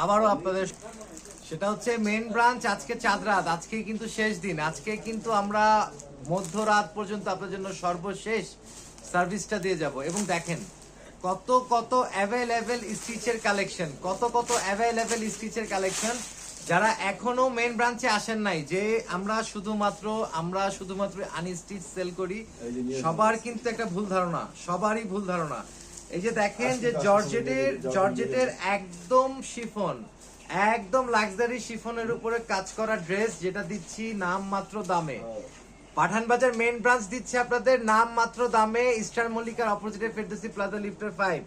আবারও আপনাদের, সেটা হচ্ছে মেন ব্রাঞ্চ আজকে চাঁদরাত, আজকে কিন্তু শেষ দিন, আজকে কিন্তু আমরা মধ্যরাত পর্যন্ত আপনাদের জন্য সর্বশেষ সার্ভিসটা দিয়ে যাব। এবং দেখেন কত কত অ্যাভেলেবেল স্টিচের কালেকশন, কত কত অ্যাভেলেবেল স্টিচের কালেকশন। যারা এখনো মেন ব্রাঞ্চে আসেন নাই, যে আমরা শুধুমাত্র আনস্টিচ সেল করি, সবার কিন্তু একটা ভুল ধারণা, সবারই ভুল ধারণা। এই যে দেখেন যে জর্জেটের একদম শিফন, একদম লাক্সারি শিফনের উপরে কাজ করা ড্রেস, যেটা দিচ্ছি নাম মাত্র দামে। পাঠান বাজার মেন ব্রাঞ্চ দিচ্ছে আপনাদের নাম মাত্র দামে, ইস্টার্ন মল্লিকার অপোজিটে ফেরদৌসি প্লাজা লিফটের 5,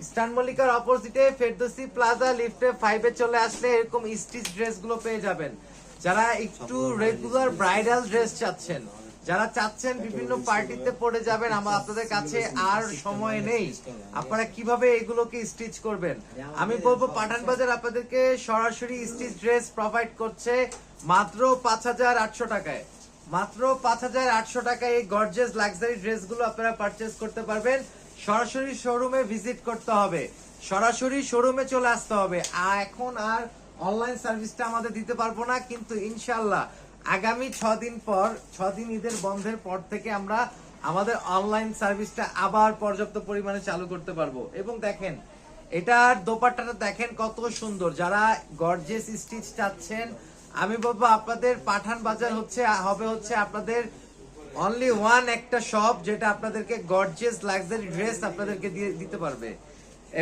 ইস্টার্ন মল্লিকার অপোজিটে ফেরদৌসি প্লাজা লিফটে 5 এ চলে আসলে এরকম স্টিচ ড্রেস গুলো পেয়ে যাবেন। যারা একটু রেগুলার ব্রাইডাল ড্রেস চাচ্ছেন, যারা চাচ্ছেন বিভিন্ন পার্টিতে পড়ে যাবেন, আপনাদের কাছে আর সময় নেই, আপনারা কিভাবে এগুলোকে স্টিচ করবেন, আমি বলবো পাঠান বাজার আপনাদেরকে সরাসরি স্টিচ ড্রেস প্রোভাইড করছে মাত্র 5800 টাকায়। মাত্র 5800 টাকায় এই গর্জিয়াস লাক্সারি ড্রেসগুলো আপনারা পারচেজ করতে পারবেন। সরাসরি শোরুমে ভিজিট করতে হবে, সরাসরি শোরুমে চলে আসতে হবে। এখন আর অনলাইন সার্ভিসটা আমাদের দিতে পারবো না, কিন্তু ইনশাল্লাহ আগামী 6 দিন পর, 6 দিন ঈদের বন্ধের পর থেকে আমরা আমাদের অনলাইন সার্ভিসটা আবার পর্যাপ্ত পরিমাণে চালু করতে পারবো। এবং দেখেন এটার দোপাট্টাটা দেখেন কত সুন্দর। যারা গর্জিয়াস স্টিচ চাচ্ছেন, আমি বলবো আপনাদের পাঠান বাজার হবে আপনাদের অনলি ওয়ান একটা শপ, যেটা আপনাদেরকে গর্জিয়াস লাক্সারি ড্রেস আপনাদেরকে দিয়ে দিতে পারবে।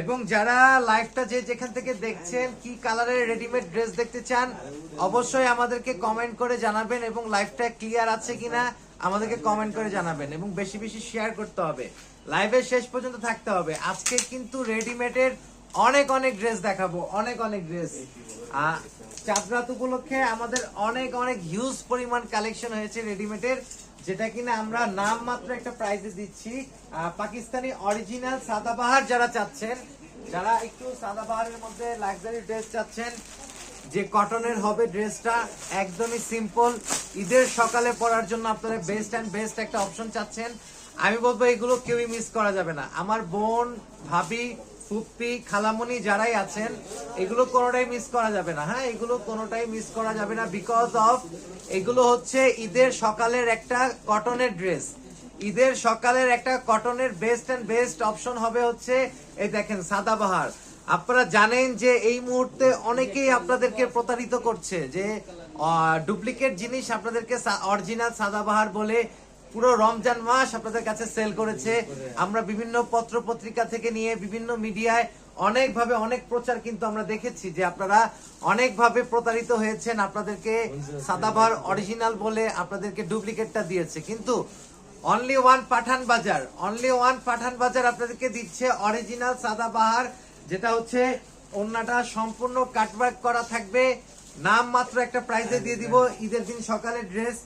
এবং যারা লাইভটা যেখান থেকে দেখছেন, কি কালারের রেডিমেড ড্রেস দেখতে চান, অবশ্যই আমাদেরকে কমেন্ট করে জানাবেন। এবং লাইভটা ক্লিয়ার আছে কিনা আমাদেরকে কমেন্ট করে জানাবেন, এবং বেশি বেশি শেয়ার করতে হবে, লাইভের শেষ পর্যন্ত থাকতে হবে। আজকে কিন্তু রেডিমেডের অনেক অনেক ড্রেস দেখাবো, অনেক অনেক ড্রেস। চাঁদরাত উপলক্ষে আমাদের অনেক অনেক হিউজ পরিমাণ কালেকশন হয়েছে রেডিমেডের, যেটা কিনা আমরা নাম মাত্র একটা প্রাইসে দিচ্ছি। পাকিস্তানি অরিজিনাল সাদাবাহার যারা চাচ্ছেন, যারা একটু সাদাবাহারের মধ্যে লাক্সারি ড্রেস চাচ্ছেন, যে কটনের হবে ড্রেসটা, একদমই সিম্পল, ঈদের সকালে পরার জন্য আপনারা বেস্ট এন্ড বেস্ট একটা অপশন চাচ্ছেন, আমি বলবো এগুলো কেউই মিস করা যাবে না। আমার বোন, ভাবি, ফুপ্পি, খালামণি যারাই আছেন, এগুলো কোনোটাই মিস করা যাবে না। হ্যাঁ, এগুলো কোনোটাই মিস করা যাবে না, বিকজ অফ এগুলো হচ্ছে ঈদের সকালের একটা কটনের ড্রেস। ঈদের সকালের একটা কটনের বেস্ট এন্ড বেস্ট অপশন হবে হচ্ছে এই দেখেন সাদাবাহার। আপনারা জানেন যে এই মুহূর্তে অনেকেই আপনাদেরকে প্রতারিত করছে, যে ডুপ্লিকেট জিনিস আপনাদেরকে অরিজিনাল সাদাবাহার বলে পুরো রমজান মাস আপনাদের কাছে সেল করেছে। আমরা বিভিন্ন পত্র পত্রিকা থেকে নিয়ে বিভিন্ন মিডিয়ায় অনেকভাবে অনেক প্রচার কিন্তু আমরা দেখেছি যে আপনারা অনেকভাবে প্রতারিত হয়েছেন, আপনাদেরকে সাদাবাহার অরিজিনাল বলে আপনাদেরকে ডুপ্লিকেটটা দিয়েছে। কিন্তু অনলি ওয়ান পাঠান বাজার, অনলি ওয়ান পাঠান বাজার আপনাদেরকে দিচ্ছে অরিজিনাল সাদাবাহার, যেটা হচ্ছে ওন্নাটা সম্পূর্ণ কাটওয়ার্ক করা থাকবে, নাম মাত্র একটা প্রাইসে দিয়ে দিব। ঈদের দিন সকালে ড্রেস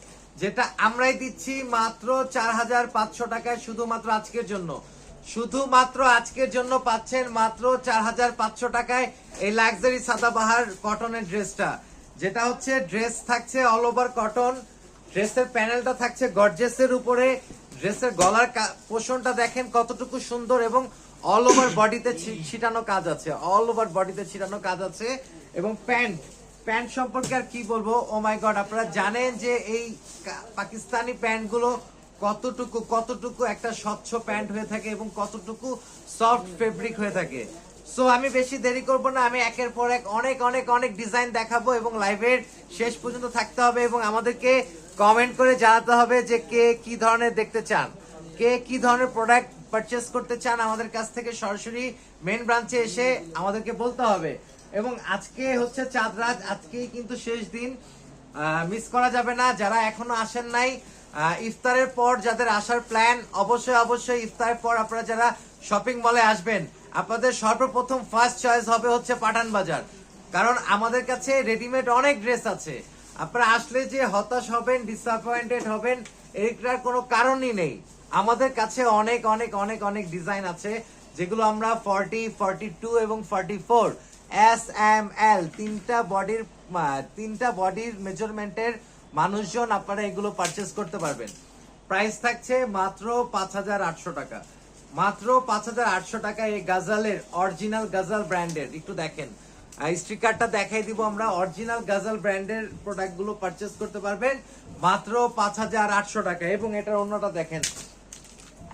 যেটা আমরাই দিচ্ছি মাত্র 4500 টাকায়, শুধুমাত্র আজকের জন্য, শুধুমাত্র আজকের জন্য পাচ্ছেন মাত্র 4500 টাকায় এই লাক্সারি সাদাবাহার কটনের ড্রেসটা, যেটা হচ্ছে ড্রেস থাকছে অল ওভার কটন, ড্রেসের প্যানেলটা থাকছে গর্জিয়াসের উপরে, ড্রেসের গলার পোষণটা দেখেন কতটুকু সুন্দর, এবং অল ওভার বডিতে ছিটানো কাজ আছে, অল ওভার বডিতে ছিটানো কাজ আছে। এবং প্যান্ট সম্পর্কে আর কি বলবো, ও মাই গড, আপনারা জানেন যে এই পাকিস্তানি প্যান্টগুলো কতটুকু একটা স্বচ্ছ প্যান্ট হয়ে থাকে এবং কতটুকু সফট ফেব্রিক হয়ে থাকে। সো আমি বেশি দেরি করব না, আমি একের পর এক অনেক অনেক অনেক ডিজাইন দেখাবো, এবং লাইভের শেষ পর্যন্ত থাকতে হবে, এবং আমাদেরকে কমেন্ট করে জানাতে হবে যে কে কি ধরনের দেখতে চান, কে কি ধরনের প্রোডাক্ট পারচেস করতে চান আমাদের কাছ থেকে। সরাসরি মেন ব্রাঞ্চে এসে আমাদেরকে বলতে হবে। এবং আজকে হচ্ছে চাঁদরাত, আজকেই কিন্তু শেষ দিন, মিস করা যাবে না। যারা এখনো আসেন নাই, ইফতারের পর যাদের আসার প্ল্যান, অবশ্যই ইফতারের পর আপনারা যারা শপিং মলে আসবেন, আপনাদের সর্বপ্রথম ফার্স্ট চয়েস হবে হচ্ছে পাঠান বাজার, কারণ আমাদের কাছে রেডিমেড অনেক ড্রেস আছে। আপনারা আসলে যে হতাশ হবেন, ডিসঅ্যাপয়েন্টেড হবেন, এটার কোনো কারণই নেই। আমাদের কাছে অনেক অনেক অনেক অনেক ডিজাইন আছে, যেগুলো আমরা 40, 42 এবং 44 SML তিনটা বডির মেজারমেন্টের মানুষজন আপনারা এগুলো পারচেস করতে পারবেন। প্রাইস থাকছে মাত্র 5800 টাকা, মাত্র 5800 টাকা। এই গাজালের অরিজিনাল গাজাল ব্র্যান্ডের, একটু দেখেন স্টিকারটা দেখাই দিব আমরা। অরিজিনাল গাজাল ব্র্যান্ডের প্রোডাক্টগুলো পারচেস করতে পারবেন মাত্র 5,800 টাকা। এবং এটার অন্যটা দেখেন,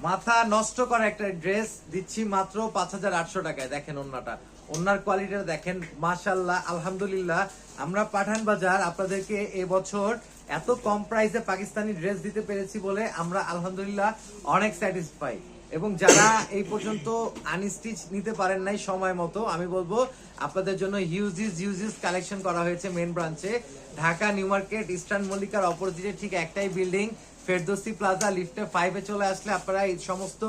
মাথা নষ্ট করা একটা ড্রেস দিচ্ছি মাত্র 5,800 টাকায়। দেখেন ওন্নাটা, ওন্নার কোয়ালিটিটা দেখেন, মাশাআল্লাহ আলহামদুলিল্লাহ। আমরা পাঠান বাজার আপনাদেরকে এবছর এত কম প্রাইসে পাকিস্তানি ড্রেস দিতে পেরেছি বলে আমরা আলহামদুলিল্লাহ অনেক স্যাটিসফাই। এবং যারা এই পর্যন্ত আনস্টিচ নিতে পারেন নাই সময় মতো, আমি বলবো আপনাদের জন্য হিউজিস কালেকশন করা হয়েছে মেন ব্রাঞ্চে, ঢাকা নিউ মার্কেট ইস্টার্ন মল্লিকার অপোজিটে ঠিক একটাই বিল্ডিং, ফেরদৌসি প্লাজা, লিফটে 5-এ চলে আসলে আপনারা এই সমস্ত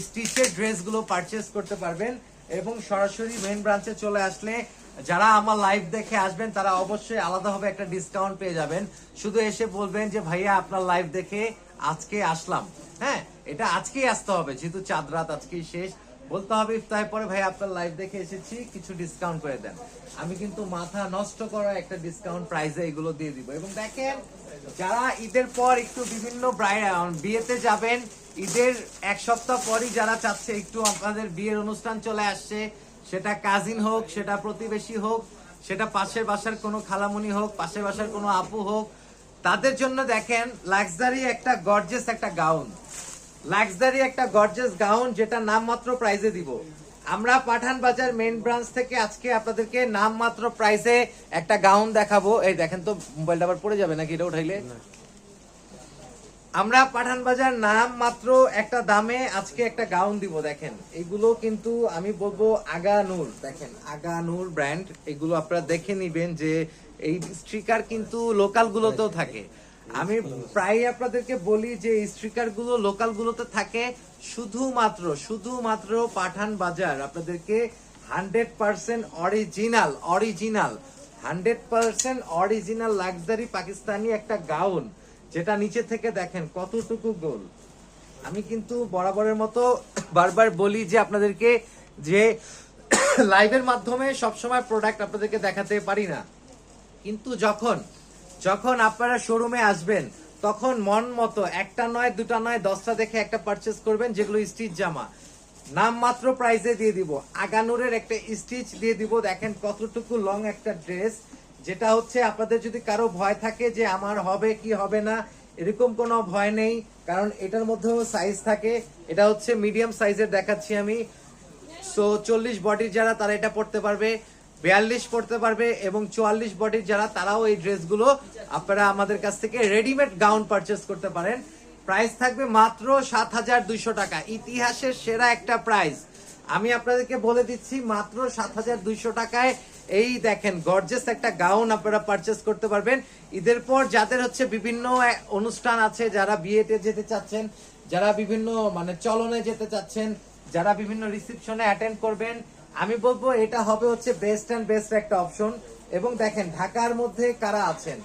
স্টিচের ড্রেসগুলো পারচেস করতে পারবেন। এবং সরাসরি মেন ব্রাঞ্চে চলে আসলে যারা আমার লাইভ দেখে আসবেন তারা অবশ্যই আলাদাভাবে একটা ডিসকাউন্ট পেয়ে যাবেন। শুধু এসে বলবেন যে ভাইয়া আপনার লাইভ দেখে আজকে আসলাম, হ্যাঁ এটা আজকেই আসতে হবে, যেহেতু চাঁদ রাত আজকেই শেষ, বলতে হবে ইফতারের পরে ভাই আপনার লাইভ দেখে এসেছি কিছু ডিসকাউন্ট করে দেন। আমি কিন্তু মাথা নষ্ট করা একটা ডিসকাউন্ট প্রাইসে এগুলো দিয়ে দিব। এবং দেখেন যারা ঈদের পর একটু বিভিন্ন বিয়েতে যাবেন, ঈদের এক সপ্তাহ পরই যারা চাচ্ছে একটু আপনাদের বিয়ের অনুষ্ঠান চলে আসছে, সেটা কাজিন হোক, সেটা প্রতিবেশী হোক, সেটা পাশের বাসার কোনো খালামণি হোক, পাশের বাসার কোনো আপু হোক, তাদের জন্য দেখেন লাক্সারি একটা গর্জিয়াস একটা গাউন, লাক্সারি একটা গর্জিয়াস গাউন যেটা নামমাত্র প্রাইসে দিব আমরা। পাঠান বাজার মেইন ব্রাঞ্চ থেকে আজকে আপনাদেরকে নামমাত্র প্রাইসে একটা গাউন দেখাবো। এই দেখেন তো, মোবাইলটা আবার পড়ে যাবে নাকি এটা উঠাইলে? আমরা পাঠান বাজার নাম মাত্র একটা দামে আজকে একটা গাউন দিব। দেখেন এগুলো কিন্তু আমি বলবো আগা নূর, দেখেন আগা নূর ব্র্যান্ড, এগুলো আপনারা দেখে নিবেন যে এই স্টিকার কিন্তু লোকাল গুলোতেও থাকে। আমি প্রায় আপনাদেরকে বলি যে স্টিকার গুলো লোকাল গুলোতে থাকে, শুধুমাত্র পাঠান বাজার আপনাদেরকে 100% অরিজিনাল 100% অরিজিনাল লাক্সারি পাকিস্তানি একটা গাউন, যেটা নিচে থেকে দেখেন কতটুকু গোল। আমি কিন্তু বরাবরের মতো বারবার বলি যে আপনাদেরকে যে লাইভের মাধ্যমে সবসময় প্রোডাক্ট আপনাদেরকে দেখাতে পারি না, কিন্তু যখন আপনারা শোরুমে আসবেন তখন মন মতো একটা নয় দুটা নয় 10টা দেখে একটা পারচেস করবেন, যেগুলো স্টিচ জামা নামমাত্র প্রাইসে দিয়ে দিব। আগানুরের একটা স্টিচ দিয়ে দিব। দেখেন কতটুকু লং একটা ড্রেস, যেটা হচ্ছে আপনাদের যদি কারো ভয় থাকে যে আমার হবে কি হবে না, এরকম কোনো ভয় নেই, কারণ এটার মধ্যেও সাইজ থাকে। এটা হচ্ছে মিডিয়াম সাইজের দেখাচ্ছি আমি। সো 40 বডির যারা তারা এটা পড়তে পারবে, 42 পড়তে পারবে, এবং 44 বডির যারা তারাও এই ড্রেসগুলো আপনারা আমাদের কাছ থেকে রেডিমেড গাউন পারচেস করতে পারেন। প্রাইস থাকবে মাত্র 7,200 টাকা, ইতিহাসের সেরা একটা প্রাইস। আমি আপনাদেরকে বলে দিচ্ছি মাত্র 7,200 টাকায় এই দেখেন গর্জিয়াস একটা গাউন আপনারা পারচেস করতে পারবেন। ঈদের পর যাদের হচ্ছে বিভিন্ন অনুষ্ঠান আছে, যারা বিয়েতে যেতে চাচ্ছেন, যারা বিভিন্ন মানে চলনে যেতে চাচ্ছেন, যারা বিভিন্ন রিসেপশনে অ্যাটেন্ড করবেন, আমি বলবো এটা হবে হচ্ছে বেস্ট একটা অপশন। এবং দেখেন ঢাকার মধ্যে কারা আছেন,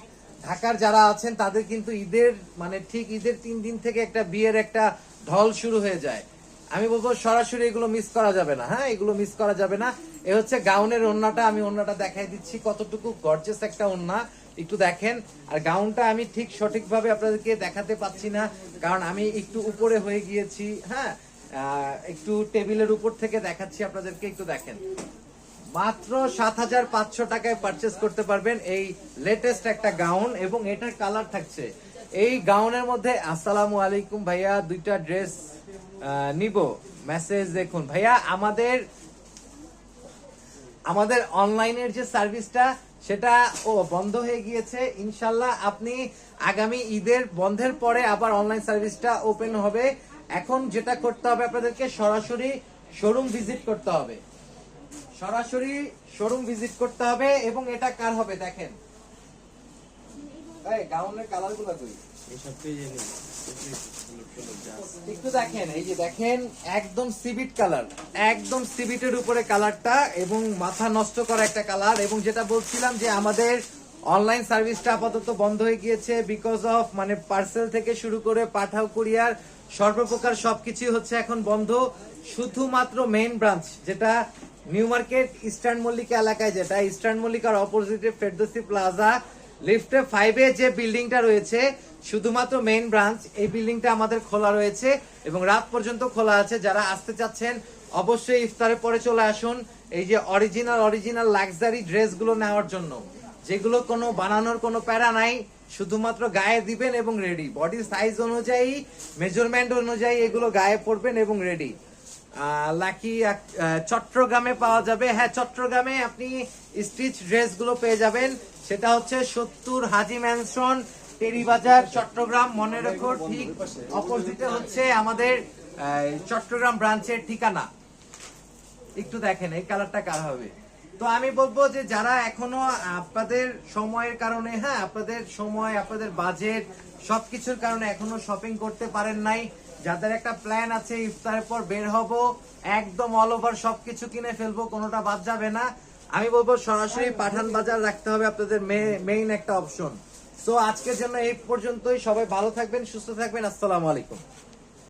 ঢাকার যারা আছেন তাদের কিন্তু ঈদের মানে ঠিক ঈদের 3 দিন থেকে একটা বিয়ের একটা ঢল শুরু হয়ে যায়। আমি বলবো সরাসরি এগুলো মিস করা যাবে না, হ্যাঁ এগুলো মিস করা যাবে না। এ হচ্ছে গাউনের ওন্নাটা, আমি ওন্নাটা দেখাই দিচ্ছি কতটুকু গর্জিয়াস একটা ওন্না, একটু দেখেন। আর গাউনটা আমি ঠিক সঠিকভাবে আপনাদেরকে দেখাতে পাচ্ছি না, কারণ আমি একটু উপরে হয়ে গিয়েছি, হ্যাঁ একটু টেবিলের উপর থেকে দেখাচ্ছি আপনাদেরকে, একটু দেখেন। মাত্র 7,500 টাকায় পারচেস করতে পারবেন এই লেটেস্ট একটা গাউন। এবং এটার কালার থাকছে এই গাউনের মধ্যে। আসসালামু আলাইকুম ভাইয়া, দুইটা ড্রেস নিব, মেসেজ দেখুন ভাইয়া। আমাদের অনলাইনের যে সার্ভিসটা সেটা বন্ধ হয়ে গিয়েছে। ইনশাল্লাহ আপনি আগামী ঈদের বন্ধের পরে আবার অনলাইন সার্ভিসটা ওপেন হবে। এখন যেটা করতে হবে আপনাদেরকে সরাসরি শোরুম ভিজিট করতে হবে, এবং এটা কার হবে দেখেন। গাউনের কালার গুলো একটু দেখেন, এই যে দেখেন একদম সিভিট কালার, একদম সিভিটের উপরে কালারটা, এবং মাথা নষ্ট করা একটা কালার। এবং যেটা বলছিলাম যে আমাদের অনলাইন সার্ভিসটা আপাতত বন্ধ হয়ে গিয়েছে বিকজ অফ মানে পার্সেল থেকে শুরু করে পাঠাও কুরিয়ার সর্বপ্রকার সবকিছু হচ্ছে এখন বন্ধ। শুধুমাত্র মেইন ব্রাঞ্চ যেটা নিউ মার্কেট ইস্টার্ন মল্লিকা এলাকায়, যেটা ইস্টার্ন মল্লিকার অপোজিটে ফেরদৌসি প্লাজা লিফটে 5-এ যে বিল্ডিংটা রয়েছে, শুধুমাত্র মেইন ব্রাঞ্চ এই বিল্ডিংটা আমাদের খোলা রয়েছে এবং রাত পর্যন্ত খোলা আছে। যারা আসতে চাচ্ছেন অবশ্যই ইফতারের পরে চলে আসুন এই যে অরিজিনাল লাক্সারি ড্রেসগুলো নেওয়ার জন্য, যেগুলো কোনো বানানোর কোনো প্যারা নাই, শুধুমাত্র গায়ে দিবেন এবং রেডি, বডি সাইজ অনুযায়ী মেজারমেন্ট অনুযায়ী এগুলো গায়ে পরবেন এবং রেডি। লাকি চট্টগ্রামে পাওয়া যাবে, হ্যাঁ চট্টগ্রামে আপনি স্টিচ ড্রেসগুলো পেয়ে যাবেন, সেটা হচ্ছে 70 হাজি ম্যানশন টেরিবাজার চট্টগ্রাম, মনে রেখো ঠিক অপোজিটে হচ্ছে আমাদের চট্টগ্রাম ব্রাঞ্চের ঠিকানা। একটু দেখেন এই কালারটা কার হবে। তো আমি বলবো যে যারা এখনো আপনাদের সময়ের কারণে, হ্যাঁ আপনাদের সময় আপনাদের বাজেট সবকিছুর কারণে এখনো শপিং করতে পারেন নাই, যাদের একটা প্ল্যান আছে ইফতারের পর বের হব একদম অল ওভার সবকিছু কিনে ফেলবো, কোনোটা বাদ যাবে না, আমি বলবো সরাসরি পাঠান বাজার রাখতে হবে আপনাদের মেইন একটা অপশন। সো আজকের জন্য এই পর্যন্তই, সবাই ভালো থাকবেন, সুস্থ থাকবেন, আসসালামু আলাইকুম।